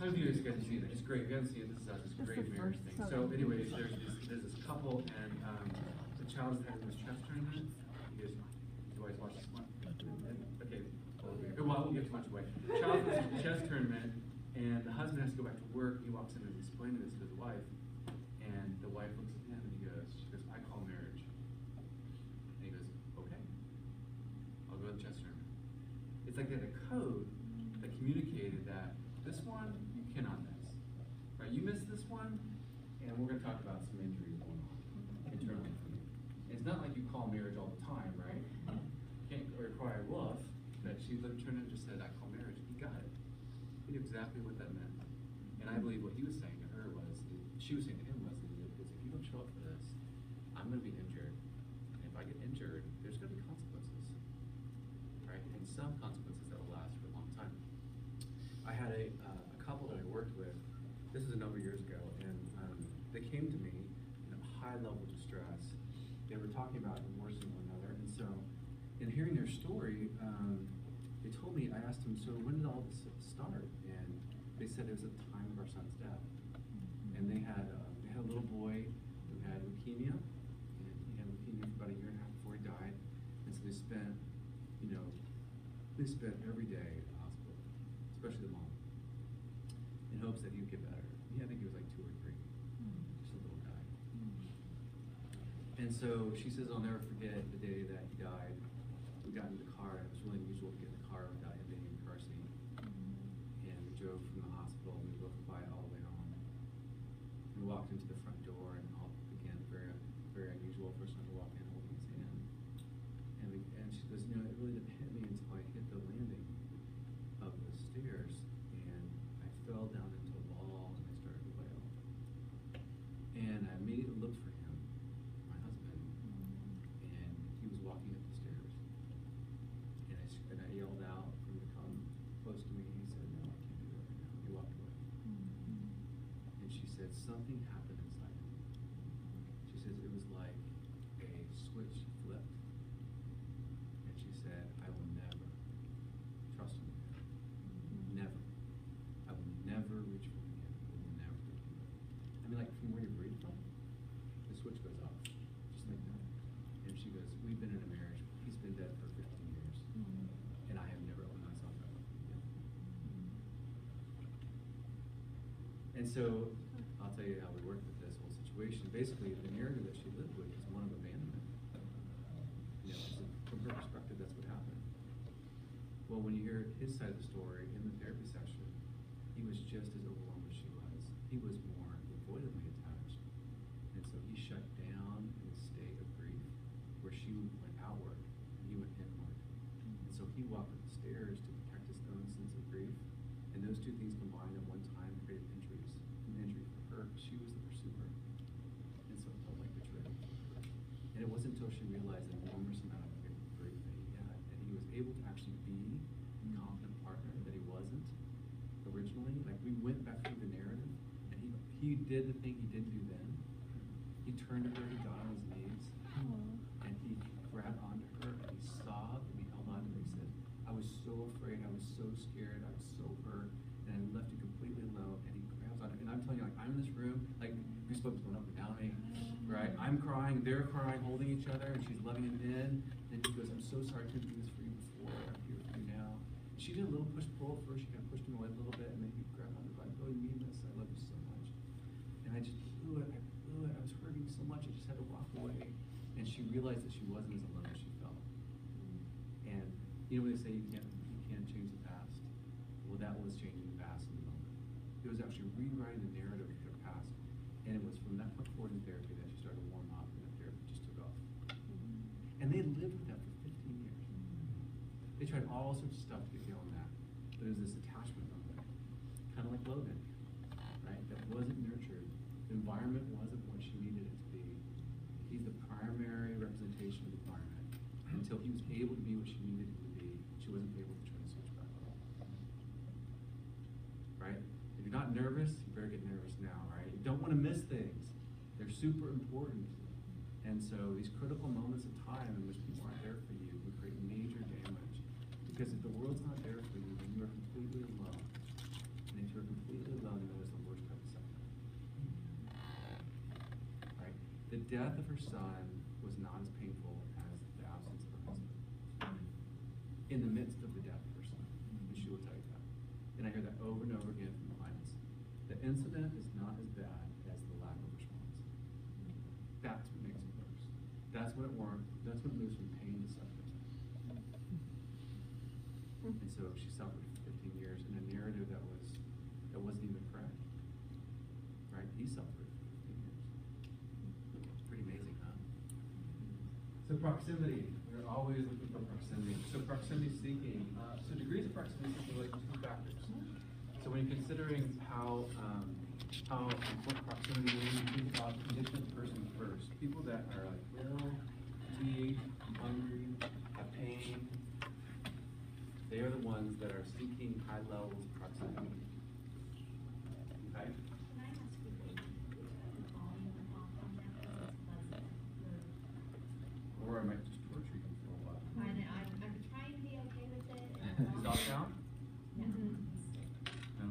How many of you guys have seen it? It's great. If you haven't seen it, this is great marriage thing. So anyways, there's this couple, and the child is having this chess tournament. You guys watch this one? Okay. Well, I won't give too much away. The child is in a chess tournament, and the husband has to go back to work. He walks in and is explaining this to his wife, and the wife looks at him and she goes, I call marriage. And he goes, okay, I'll go to the chess tournament. It's like they had a code that communicated that this one you cannot miss. Right? You miss this one, and we're going to talk about some injuries going on internally for you. It's not like you call marriage all the time, right? You can't cry wolf that she turned and just said, I call marriage. He got it. He knew exactly what that meant. And I believe what he was saying to her was, she was saying to him was, if you don't show up for this, I'm going to be injured. And if I get injured, there's going to be consequences. Right? And some consequences that will last for a long time. I had a couple that I worked with, this is a number of years ago, and they came to me in a high level of distress. They were talking about divorcing one another, and so in hearing their story, they told me, I asked them, so when did all this start? And they said it was at the time of our son's death. And they had a little boy who had leukemia, and he had leukemia for about a year and a half before he died. And so they spent every day at the hospital, especially the mom, in hopes that he would get better. I think he was like 2 or 3, just a little guy. And so she says, I'll never forget the day that he died. We got in the car. It was really unusual to get in the car without him being in the car seat. And we drove from the hospital, and we both quiet all the way home. We walked into the front door, and again, very, very unusual for someone to walk in holding his hand. And she goes, it really didn't hit me until I hit the landing of the stairs, and I fell down into a wall, and I started to wail. And I immediately looked for him, my husband, and he was walking up the stairs. And I yelled out for him to come close to me, and he said, no, I can't do that right now. He walked away. And she said, something happened inside me. She says, it was like a switch flipped. And she said, I will never trust him again. Never. I will never reach for him again. I will never do it. I mean, like from where you breathe from, the switch goes off, just like that. And she goes, we've been in a marriage. He's been dead for 15 years. And I have never opened myself up again. And so, I'll tell you how we worked with this whole situation. Basically, the narrative that she lived with was one of abandonment. From her perspective, that's what happened. Well, when you hear his side of the story in the therapy session, he was just as overwhelmed as she was. He was more avoidantly attached. And so he shut down in a state of grief where she went outward and he went inward. And so he walked up the stairs to protect his own sense of grief. And those two things combined at one time created injuries. An injury for her, she was the pursuer. And so it felt like betrayal. And it wasn't until she realized the enormous amount of grief that he had, that he was able to actually be a confident partner that he wasn't originally. Like, we went back through the narrative, and he did the thing he didn't do then. He turned to her, he got on his knees, and he grabbed onto her, and he sobbed, and he held on to her. He said, I was so afraid, I was so scared, I was so hurt, and I left you completely alone. And he grabs on her, and I'm telling you, like, I'm in this room, like, goosebumps going up and down me, right? I'm crying, they're crying, holding each other, and she's letting him in. And he goes, I'm so sorry I couldn't do this for you before, I'm here for you now. She did a little push-pull at first. She kind of pushed him away a little bit, and then he grabbed onto her, like, oh, you mean this? I love you so much. And I just blew it. I was hurting so much, I just had to walk away. And she realized that she wasn't as alone as she felt. And when they say you can't change the past, well, that was changing the past in the moment. It was actually rewriting the narrative of their past. And it was from that point forward in therapy that she started to warm up, and the therapy just took off. And they lived with that for 15 years. They tried all sorts of stuff to get beyond that. But it was this attachment on there. Kind of like Logan, right? That wasn't nurtured. The environment wasn't what she needed it to be. He's the primary representation of the environment. Until he was able to be what she needed him to be, she wasn't able to turn the switch back on. Right? If you're not nervous, you better get nervous now, right? You don't want to miss things. They're super important. And so these critical moments of time in which people aren't there for you can create major damage. Because if the world's not there for you, then you are completely alone. And if you're completely death of her son was not as painful as the absence of her husband. In the midst of the death of her son. And she will tell you that. And I hear that over and over again from clients. The incident is not as bad as the lack of response. That's what makes it worse. That's what it works. That's what moves from pain to suffering. And so she suffered for 15 years in a narrative that wasn't even correct. Right? He suffered for 15 years. It's pretty amazing, huh? So proximity. We're always looking for proximity. So proximity seeking. So degrees of proximity seeking relate to two factors. So when you're considering how important proximity is, you think about the condition of the person first. People that are like ill, fatigued, hungry, have pain, they are the ones that are seeking high levels of proximity. Okay? Can I ask you the volume off on that? Or I might just torture you for a while. I'm trying to be okay with it. Is that down? No. No.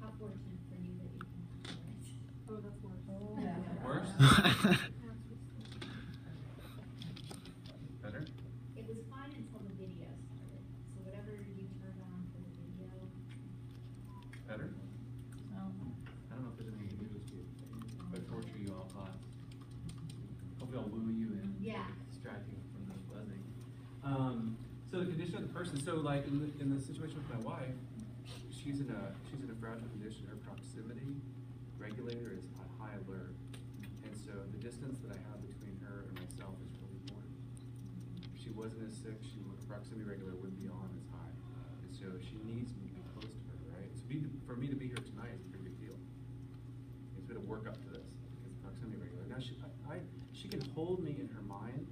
How fortunate for you that you can handle it. Oh, that's worse. Oh, Worse? Better? It was fine until the video started. So whatever you turned on for the video. Better? I don't know if there's anything to do with you. But torture you all class. Hopefully I'll woo you in. Yeah. Distracting from the buzzing. So the condition of the person. So like in the situation with my wife, she's in a fragile condition. Her proximity regulator is on high alert, and so the distance that I have between her and myself is really important. If she wasn't as sick, her proximity regulator wouldn't be on as high, and so she needs me to be close to her, right? So for me to be here tonight is a pretty big deal. It's been a work up to this because the proximity regulator. Now she can hold me in her mind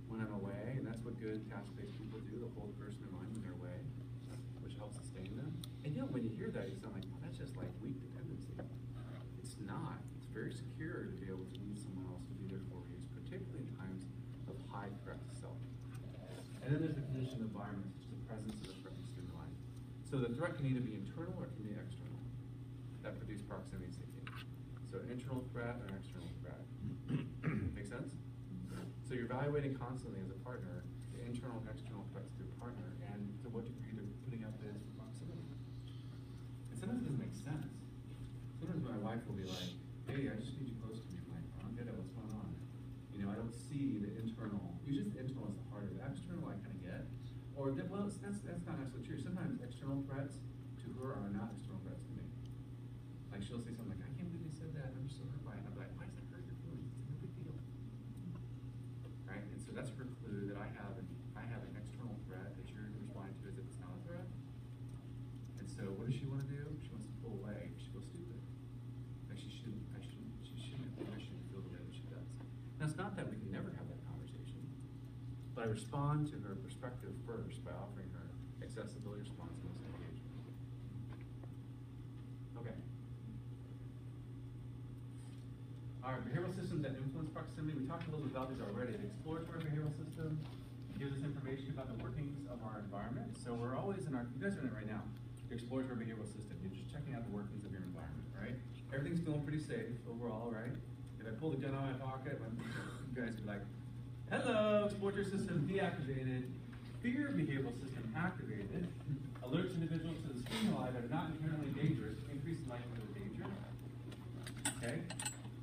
when I'm away, and that's what good task-based people do. They'll hold a person in mind when they're away, which helps sustain them. And when you hear that, you sound like, well, that's just like weak dependency. It's not. It's very secure to be able to need someone else to be there for you, particularly in times of high threat to self. And then there's the conditioned environment, which is the presence of a threatening stimuli. So the threat can either be internal or it can be external. That produce proximity seeking. So internal threat or external threat. Make sense? So you're evaluating constantly as a partner the internal and external threats to your partner and to what degree they're putting up this proximity. And sometimes it doesn't make sense. Sometimes my wife will be like, hey, I just need you close to me. I'm like, I don't get it, what's going on? I don't see the internal. Usually the internal is the harder. The external I kind of get. Or, that's not necessarily true. Sometimes external threats to her are not external threats to me. Like she'll say something like, I can't believe you said that, I'm just so hurt by it. And I'm like, why does that hurt your feelings? It's no big deal. Right? And so that's her clue that I have an external threat that you're responding to as if it's not a threat. And so what does she want to do? She wants to pull away. She feels stupid. Like she shouldn't have permission to feel the way that she does. Now it's not that we can never have that conversation, but I respond to her perspective first by offering her accessibility response in this engagement. Okay. All right, behavioral systems that influence proximity. We talked a little bit about these already. The exploratory behavioral system gives us information about the workings of our environment. So we're always you guys are in it right now. The exploratory behavioral system. You're just checking out the workings of your environment, right? Everything's feeling pretty safe overall, right? If I pull the gun out of my pocket, you guys would be like, hello, exploratory system deactivated, fear behavioral system activated, alerts individuals to the stimuli that are not inherently dangerous, increase the likelihood of danger. Okay?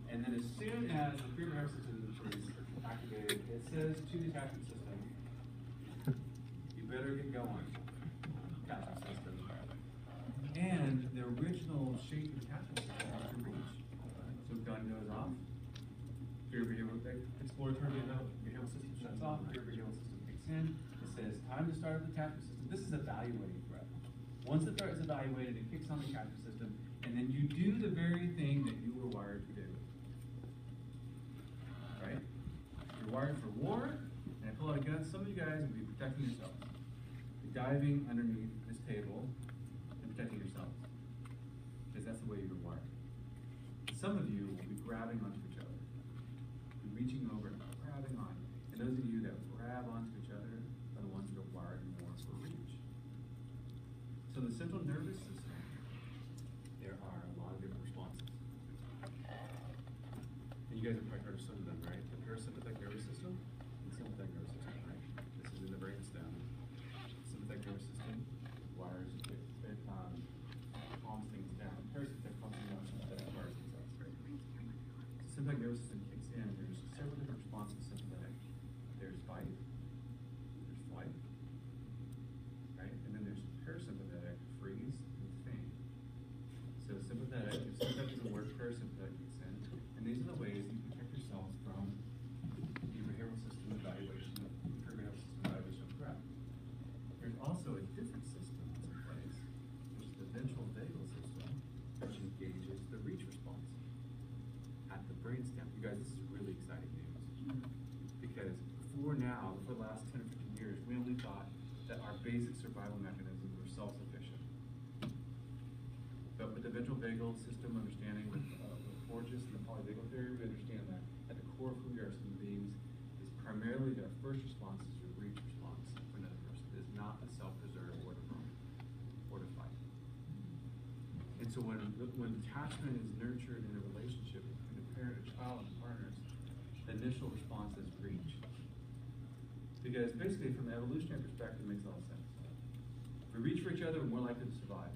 And then as soon as the fear behavioral system is activated, it says to the attachment system, you better get going, attachment system. And the original shape of the attachment system is to reach. So gun goes off, fear behavioral, exploratory behavioral system shuts off, fear behavioral system kicks in, it says time to start the attachment system. This is evaluating threat. Once the threat is evaluated, it kicks on the attachment system, and then you do the very thing that you were wired to do. Right? You're wired for war, and I pull out a gun. Some of you guys will be protecting yourselves. You're diving underneath this table and protecting yourselves. Because that's the way you were wired. Some of you will be grabbing onto each other. You're reaching over and grabbing on. And those of you that grab onto each other are the ones that are wired more for reach. So the central nervous system, there are a lot of different responses. And you guys have probably heard of some of them, right? The parasympathetic nervous system and sympathetic nervous system, right? This is in the brainstem. Sympathetic nervous system wires it calms things down. Parasympathetic calms things down. Sympathetic wires things out. Right? Sympathetic nervous system kicks in. There's several different responses. Sympathetic. There's fight. There's flight. Right? And then there's parasympathetic, freeze, and faint. So sympathetic, if sympathetic doesn't work, parasympathetic kicks in. And these are the ways you protect yourselves from your behavioral system evaluation of threat. There's also a different system that's in place, which is the ventral vagal system, which engages the reach response at the brainstem. You guys, this is really exciting news. Because for the last 10 or 15 years, we only thought that our basic survival mechanisms were self-sufficient. But with the ventral vagal system understanding, with Porges and the polyvagal theory, we understand that at the core of who we are as human beings is primarily that our first response is a reach response for another person. It is not the self-preserve or to run or to fight. And so when attachment is nurtured in a relationship between a parent, a child, and partners, the initial response is reach. Because basically, from the evolutionary perspective, it makes a lot of sense. If we reach for each other, we're more likely to survive.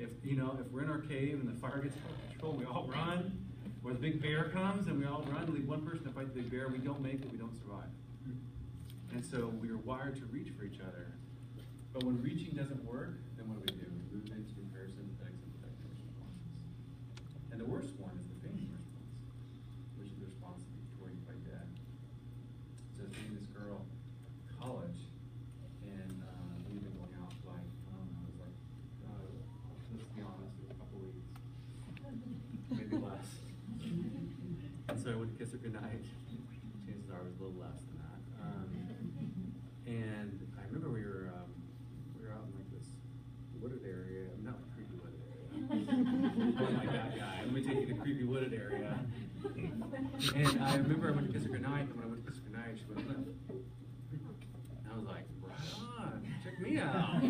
If we're in our cave and the fire gets out of control, we all run. Or the big bear comes and we all run, leave one person to fight the big bear, we don't make it, we don't survive. And so we are wired to reach for each other. But when reaching doesn't work, then what do? We move into parasympathetic, sympathetic responses. And the worst one is the fainting response, which is the response before you play dead. So I was dating this girl in college, and we had been going out like, I don't know, it was like, let's be honest, it was a couple weeks, maybe less. And so I went to kiss her goodnight. Chances are it was a little less than that. And I remember we were out in like this wooded area. Not creepy wooded area. Wasn't like that guy. Let me take you to creepy wooded area. And I remember I went to kiss her goodnight, and when I went to kiss her goodnight, she went limp. And I was like, right on, check me out.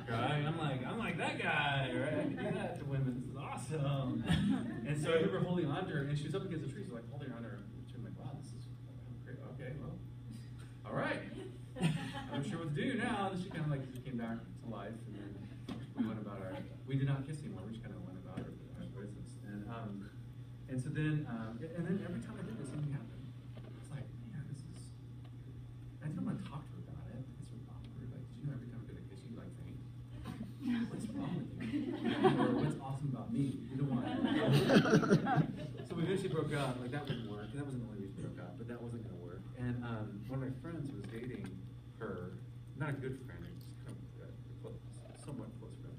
Right? I'm like that guy, right? I can do that to women. This is awesome. And so I remember holding on to her, and she was up against the tree, so like holding her on her. I'm like, wow, this is great. Okay, well, all right. I'm sure what to do now. And she kind of like came back to life, and then we went about our. We did not kiss anymore. We just kind of went about our business, and so then every time I did this, something happened. It's like, man, this is. I didn't want to talk to her about it. It's sort of awkward. Like, did you know every time I did a kiss, you like faint? What's wrong with you? Or what's awesome about me? You don't want to. So we eventually broke up. Like, that wouldn't work. And that wasn't the only reason we broke up, but that wasn't going to work. And one of my friends was dating her, not a good friend, just kind of close, somewhat close friend.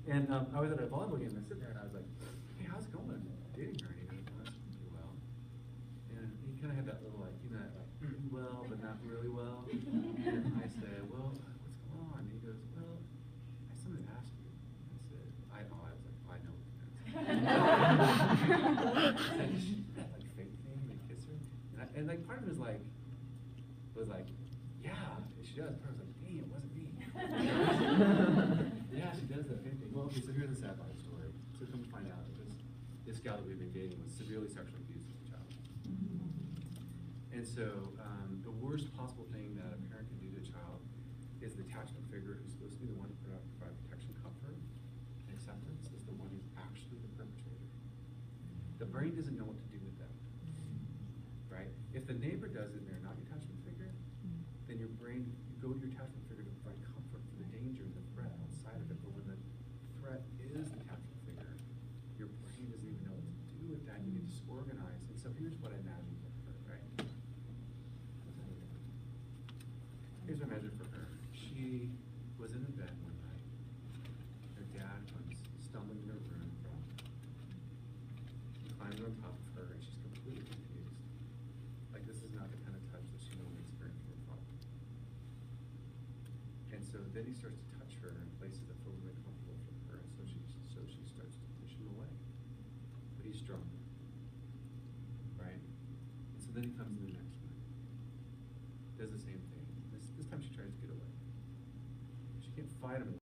And I was at a volleyball game, and I sit there, and I was like, hey, how's it going? Dating her? And he goes, well, that's pretty well. And he kind of had that little, like, pretty well, but not really well. And I said, well, what's going on? And he goes, well, I have something to ask you. I said, I was like, I know what I said, did she do that, like, fake thing, like, kiss her? And like, part of it was like, yeah, she does. Part of it was like, dang, it wasn't me. Yeah, she does that fake thing. Well, okay, so here's the sad part of the story. So come to find out, this gal that we've been dating was severely sexually abused as a child. And so the worst possible thing that a parent can do to a child is the attachment figure who's supposed to be the one to provide protection, comfort, and acceptance is the one who's actually the perpetrator. The brain doesn't know what to do with them, right? If the neighbor does it and they're not your attachment figure, then your brain, you go to your attachment figure to provide comfort for the danger and the threat outside of it. But when the threat is the attachment figure, your brain doesn't even know what to do with that. You get disorganized. And so here's what I imagine for her, right? Here's what I imagine for her. She was in the bed one night. Her dad comes stumbling in her room. He climbs on top of her, and she's completely confused. Like, this is not the kind of touch that she normally experienced from her father. And so then he starts to touch her in places of